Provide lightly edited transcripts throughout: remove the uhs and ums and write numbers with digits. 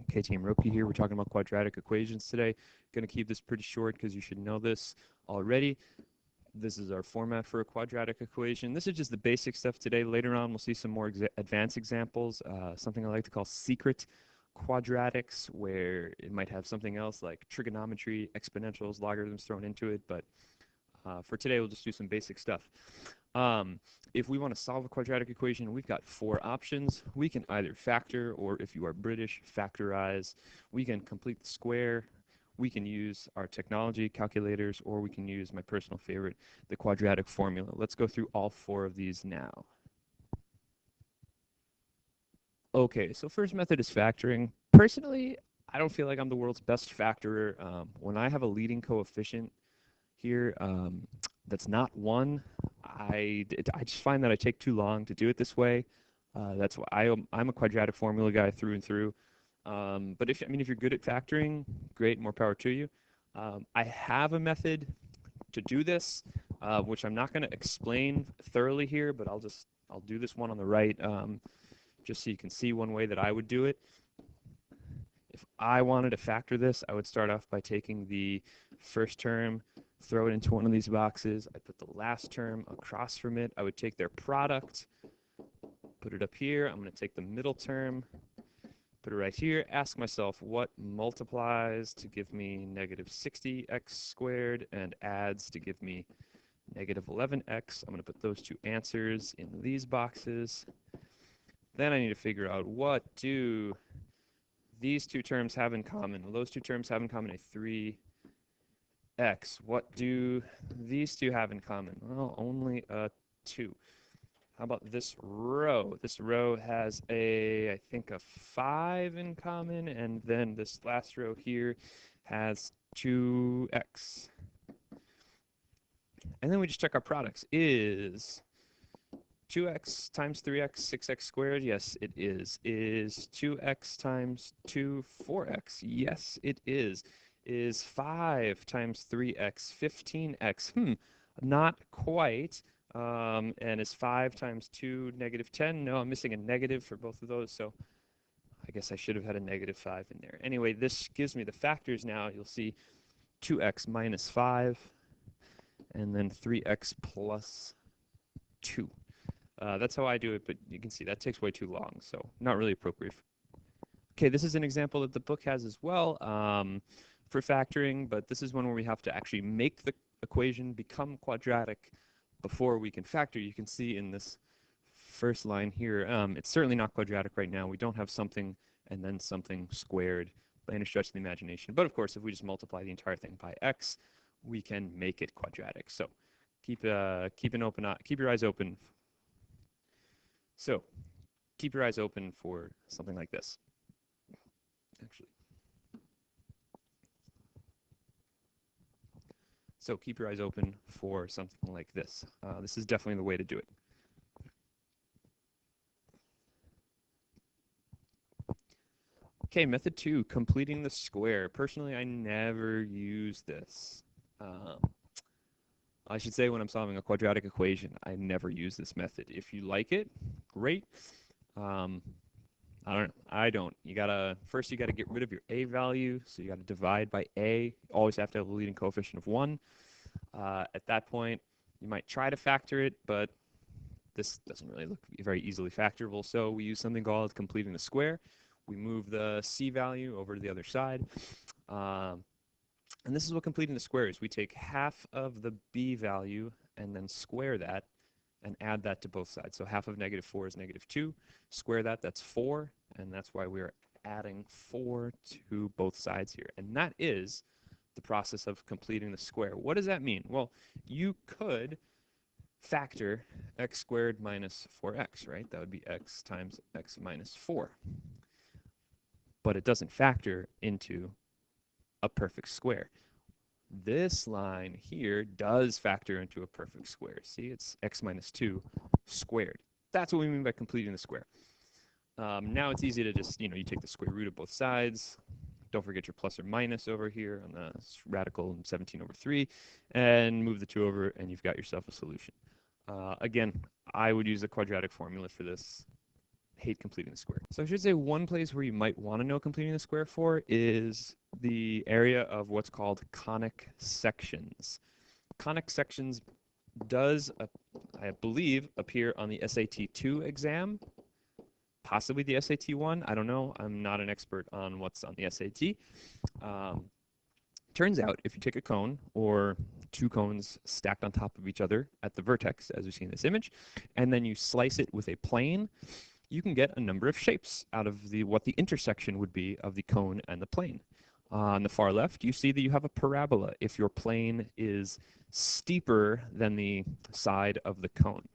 Team Roki here. We're talking about quadratic equations today. Going to keep this pretty short because you should know this already. This is our format for a quadratic equation. This is just the basic stuff today. Later on, we'll see some more advanced examples, something I like to call secret quadratics, where it might have something else like trigonometry, exponentials, logarithms thrown into it. But for today, we'll just do some basic stuff. If we want to solve a quadratic equation, we've got four options. We can either factor, or if you are British, factorize. We can complete the square. We can use our technology calculators, or we can use my personal favorite, the quadratic formula. Let's go through all four of these now. Okay, so first method is factoring. Personally, I don't feel like I'm the world's best factorer. When I have a leading coefficient here that's not 1, I just find that I take too long to do it this way. That's why I'm a quadratic formula guy through and through. But if you're good at factoring, great, more power to you. I have a method to do this, which I'm not going to explain thoroughly here, but I'll do this one on the right, just so you can see one way that I would do it. If I wanted to factor this, I would start off by taking the first term, throw it into one of these boxes. I'd put the last term across from it. I would take their product, put it up here. I'm going to take the middle term, put it right here. Ask myself what multiplies to give me negative 60x squared and adds to give me negative 11x. I'm going to put those two answers in these boxes. Then I need to figure out what do these two terms have in common. Well, those two terms have in common a 3x. What do these two have in common? Well, only a 2. How about this row? This row has I think a 5 in common, and then this last row here has 2x. And then we just check our products. Is 2x times 3x 6x squared? Yes, it is. Is 2x times 2 4x? Yes, it is. Is 5 times 3x 15x? Not quite. And is 5 times 2 negative 10? No, I'm missing a negative for both of those, so I guess I should have had a negative 5 in there. Anyway, this gives me the factors now. You'll see 2x minus 5, and then 3x plus 2. That's how I do it, but you can see that takes way too long, so not really appropriate. Okay, this is an example that the book has as well for factoring, but this is one where we have to actually make the equation become quadratic before we can factor. You can see in this first line here, it's certainly not quadratic right now. We don't have something and then something squared by any stretch of the imagination. But of course, if we just multiply the entire thing by x, we can make it quadratic. So keep your eyes open. So keep your eyes open for something like this. Actually. So keep your eyes open for something like this. This is definitely the way to do it. Okay, method 2, completing the square. Personally, I never use this. I should say when I'm solving a quadratic equation, I never use this method. If you like it, great. I don't know. I don't. First you gotta get rid of your a value, so you gotta divide by a. You always have to have a leading coefficient of 1. At that point, you might try to factor it, but this doesn't really look very easily factorable, so we use something called completing the square. We move the c value over to the other side. And this is what completing the square is. We take half of the b value and then square that and add that to both sides. So half of negative 4 is negative 2. Square that, that's 4. And that's why we're adding 4 to both sides here. And that is the process of completing the square. What does that mean? Well, you could factor x squared minus 4x, right? That would be x times x minus 4. But it doesn't factor into a perfect square. This line here does factor into a perfect square. See, it's x minus 2 squared. That's what we mean by completing the square. Now it's easy to just, you take the square root of both sides. Don't forget your plus or minus over here on the radical 17 over 3, and move the 2 over, and you've got yourself a solution. Again, I would use the quadratic formula for this. hate completing the square. So I should say one place where you might want to know completing the square for is the area of what's called conic sections. Conic sections does, I believe, appear on the SAT 2 exam, possibly the SAT 1. I don't know. I'm not an expert on what's on the SAT. Um, Turns out if you take a cone or two cones stacked on top of each other at the vertex, as we see in this image, and then you slice it with a plane, you can get a number of shapes out of what the intersection would be of the cone and the plane. On the far left, you see that you have a parabola if your plane is steeper than the side of the cone.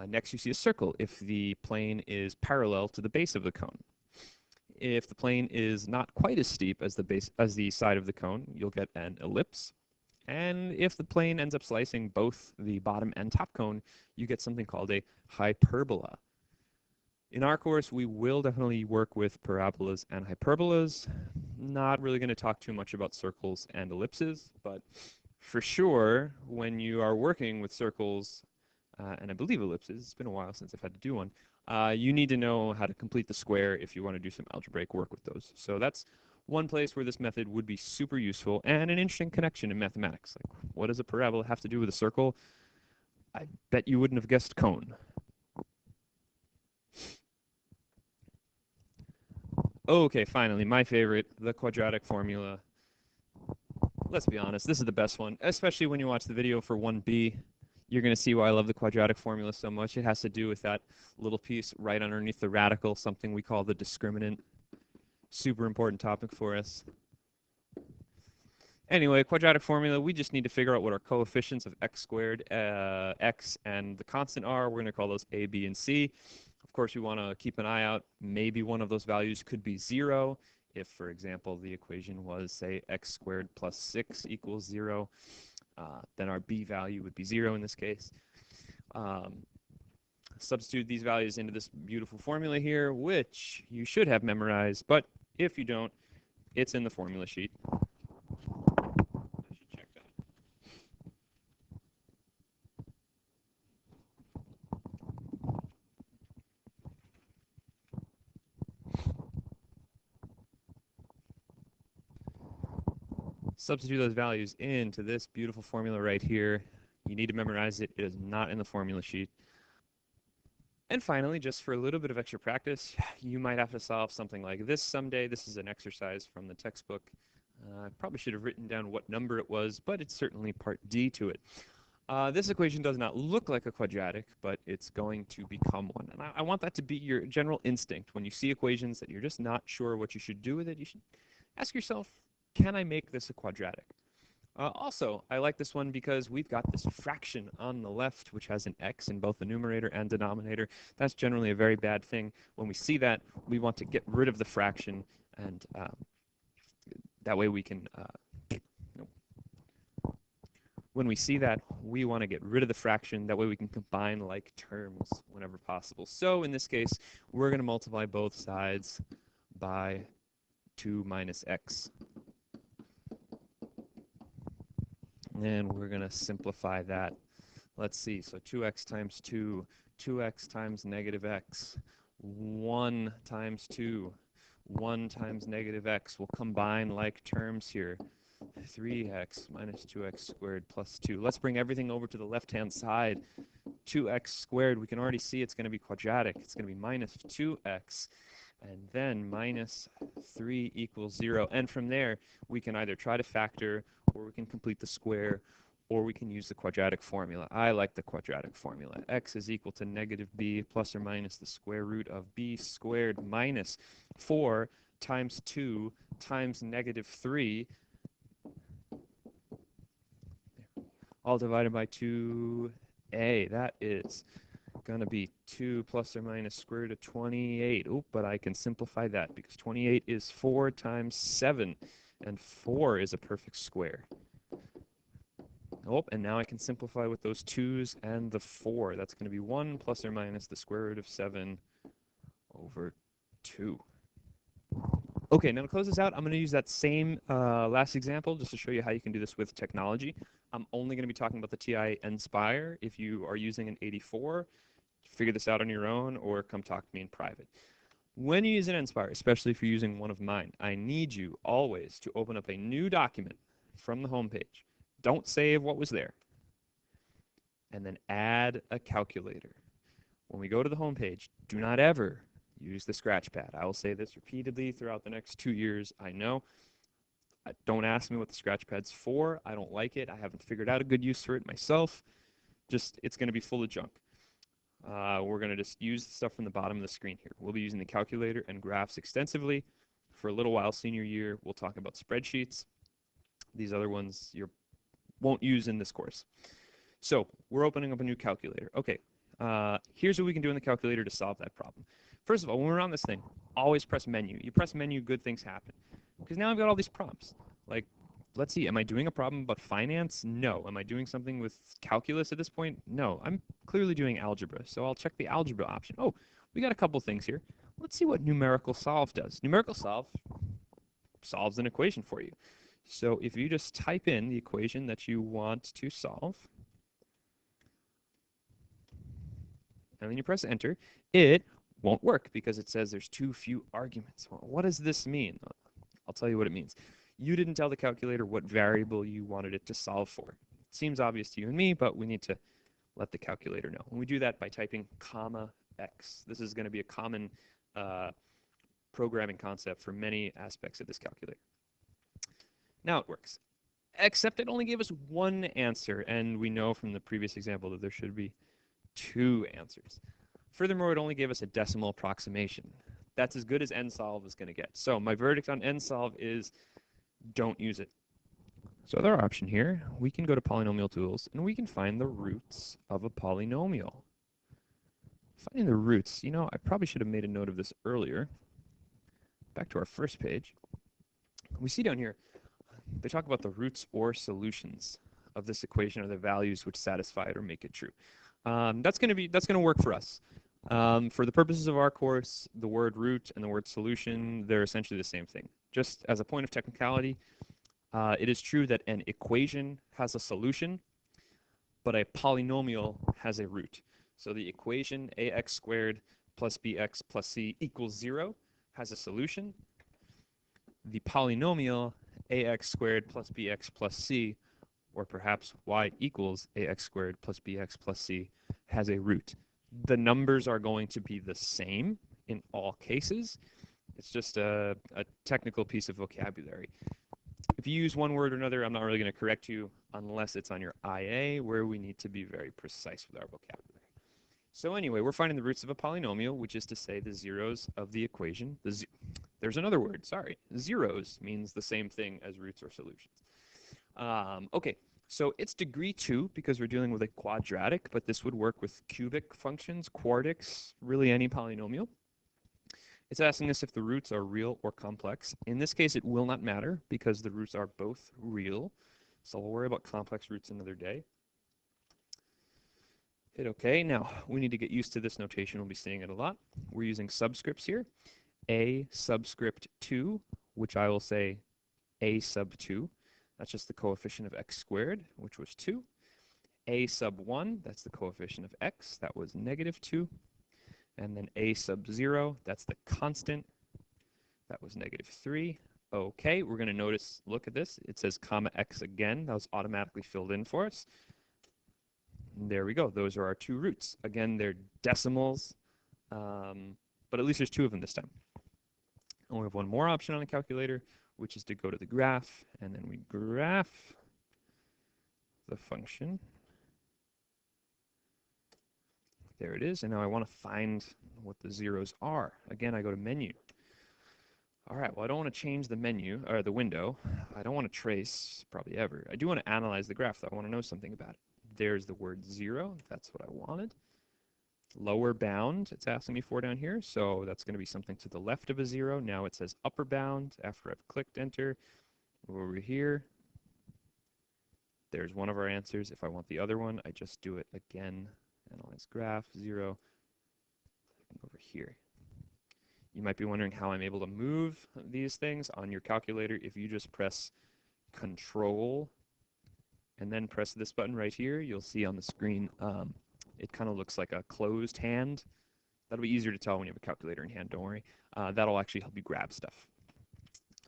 Next, you see a circle if the plane is parallel to the base of the cone. If the plane is not quite as steep as the side of the cone, you'll get an ellipse. And if the plane ends up slicing both the bottom and top cone, you get something called a hyperbola. In our course, we will definitely work with parabolas and hyperbolas. Not really going to talk too much about circles and ellipses, but for sure, when you are working with circles, and I believe ellipses, it's been a while since I've had to do one, you need to know how to complete the square if you want to do some algebraic work with those. So that's one place where this method would be super useful and an interesting connection in mathematics. Like, what does a parabola have to do with a circle? I bet you wouldn't have guessed cone. Okay, finally, my favorite, the quadratic formula. Let's be honest, this is the best one, especially when you watch the video for 1B. You're going to see why I love the quadratic formula so much. It has to do with that little piece right underneath the radical, something we call the discriminant. Super important topic for us. Anyway, quadratic formula, we just need to figure out what our coefficients of x squared, x, and the constant are. We're going to call those a, b, and c. Of course, we want to keep an eye out. Maybe one of those values could be 0. If, for example, the equation was, say, x squared plus 6 equals 0, then our b value would be 0 in this case. Substitute these values into this beautiful formula here, which you should have memorized, but if you don't, it's in the formula sheet. I should check that. Substitute those values into this beautiful formula right here. You need to memorize it. It is not in the formula sheet. And finally, just for a little bit of extra practice, you might have to solve something like this someday. This is an exercise from the textbook. I probably should have written down what number it was, but it's certainly part D to it. This equation does not look like a quadratic, but it's going to become one. And I want that to be your general instinct. When you see equations that you're just not sure what you should do with it, you should ask yourself, can I make this a quadratic? Also, I like this one because we've got this fraction on the left, which has an x in both the numerator and denominator. That's generally a very bad thing. When we see that, we want to get rid of the fraction, and that way we can, when we see that, we want to get rid of the fraction. That way we can combine like terms whenever possible. So in this case, we're going to multiply both sides by 2 minus x. And we're going to simplify that. Let's see, so 2x times 2, 2x times negative x, 1 times 2, 1 times negative x. We'll combine like terms here. 3x minus 2x squared plus 2. Let's bring everything over to the left-hand side. 2x squared, we can already see it's going to be quadratic. It's going to be minus 2x. And then minus 3 equals 0. And from there, we can either try to factor, or we can complete the square, or we can use the quadratic formula. I like the quadratic formula. X is equal to negative b plus or minus the square root of b squared minus 4 times 2 times negative 3, all divided by 2a. That is going to be 2 plus or minus square root of 28. Oop, but I can simplify that because 28 is 4 times 7, and 4 is a perfect square. Oh, and now I can simplify with those 2's and the 4. That's going to be 1 plus or minus the square root of 7 over 2. Okay, now to close this out, I'm going to use that same last example just to show you how you can do this with technology. I'm only going to be talking about the TI Nspire. If you are using an 84, figure this out on your own or come talk to me in private. When you use an Nspire, especially if you're using one of mine, I need you always to open up a new document from the home page. Don't save what was there. And then add a calculator. When we go to the home page, do not ever use the scratch pad. I will say this repeatedly throughout the next 2 years. I know. Don't ask me what the scratch pad's for. I don't like it. I haven't figured out a good use for it myself. Just, it's going to be full of junk. We're going to just use the stuff from the bottom of the screen here. We'll be using the calculator and graphs extensively for a little while senior year. We'll talk about spreadsheets. These other ones you won't use in this course. So we're opening up a new calculator. Okay, here's what we can do in the calculator to solve that problem. First of all, when we're on this thing, always press menu. You press menu, good things happen. Because now I've got all these prompts. Like, let's see, am I doing a problem about finance? No. Am I doing something with calculus at this point? No. I'm clearly doing algebra, so I'll check the algebra option. Oh, we got a couple things here. Let's see what numerical solve does. Numerical solve solves an equation for you. So if you just type in the equation that you want to solve, and then you press enter, it won't work because it says there's too few arguments. Well, what does this mean? I'll tell you what it means. You didn't tell the calculator what variable you wanted it to solve for. It seems obvious to you and me, but we need to let the calculator know. And we do that by typing comma x. This is going to be a common programming concept for many aspects of this calculator. Now it works, except it only gave us one answer, and we know from the previous example that there should be 2 answers. Furthermore, it only gave us a decimal approximation. That's as good as nsolve is going to get. So my verdict on nsolve is don't use it. So other option here, we can go to polynomial tools and we can find the roots of a polynomial. Finding the roots, you know, I probably should have made a note of this earlier. Back to our first page. We see down here, they talk about the roots or solutions of this equation or the values which satisfy it or make it true. That's going to work for us. For the purposes of our course, the word root and the word solution, they're essentially the same thing. Just as a point of technicality, it is true that an equation has a solution, but a polynomial has a root. So the equation ax squared plus bx plus c equals 0 has a solution. The polynomial ax squared plus bx plus c, or perhaps y equals ax squared plus bx plus c, has a root. The numbers are going to be the same in all cases. It's just a technical piece of vocabulary. If you use one word or another, I'm not really going to correct you unless it's on your IA, where we need to be very precise with our vocabulary. So anyway, we're finding the roots of a polynomial, which is to say the zeros of the equation. There's another word, sorry. Zeros means the same thing as roots or solutions. Okay, so it's degree 2 because we're dealing with a quadratic, but this would work with cubic functions, quartics, really any polynomial. It's asking us if the roots are real or complex. In this case, it will not matter because the roots are both real. So we'll worry about complex roots another day. Hit OK. Now, we need to get used to this notation. We'll be seeing it a lot. We're using subscripts here. A subscript 2, which I will say A sub 2. That's just the coefficient of x squared, which was 2. A sub 1, that's the coefficient of x. That was negative 2. And then a sub 0, that's the constant. That was negative 3. Okay, we're going to notice, look at this. It says comma x again. That was automatically filled in for us. And there we go. Those are our 2 roots. Again, they're decimals, but at least there's 2 of them this time. And we have one more option on the calculator, which is to go to the graph, and then we graph the function. There it is, and now I want to find what the zeros are. Again, I go to menu. All right, well, I don't want to change the menu, or the window. I don't want to trace, probably ever. I do want to analyze the graph, though. I want to know something about it. There's the word 0. That's what I wanted. Lower bound, it's asking me for down here, so that's going to be something to the left of a 0. Now it says upper bound after I've clicked enter. Over here, there's one of our answers. If I want the other one, I just do it again. Analyze graph, 0, over here. You might be wondering how I'm able to move these things on your calculator. If you just press Control and then press this button right here, you'll see on the screen it kind of looks like a closed hand. That'll be easier to tell when you have a calculator in hand, don't worry. That'll actually help you grab stuff.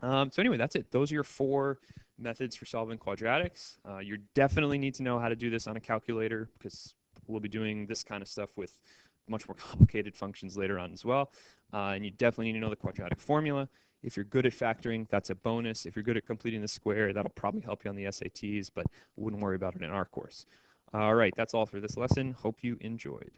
So anyway, that's it. Those are your 4 methods for solving quadratics. You definitely need to know how to do this on a calculator because we'll be doing this kind of stuff with much more complicated functions later on as well. And you definitely need to know the quadratic formula. If you're good at factoring, that's a bonus. If you're good at completing the square, that'll probably help you on the SATs, but wouldn't worry about it in our course. All right, that's all for this lesson. Hope you enjoyed.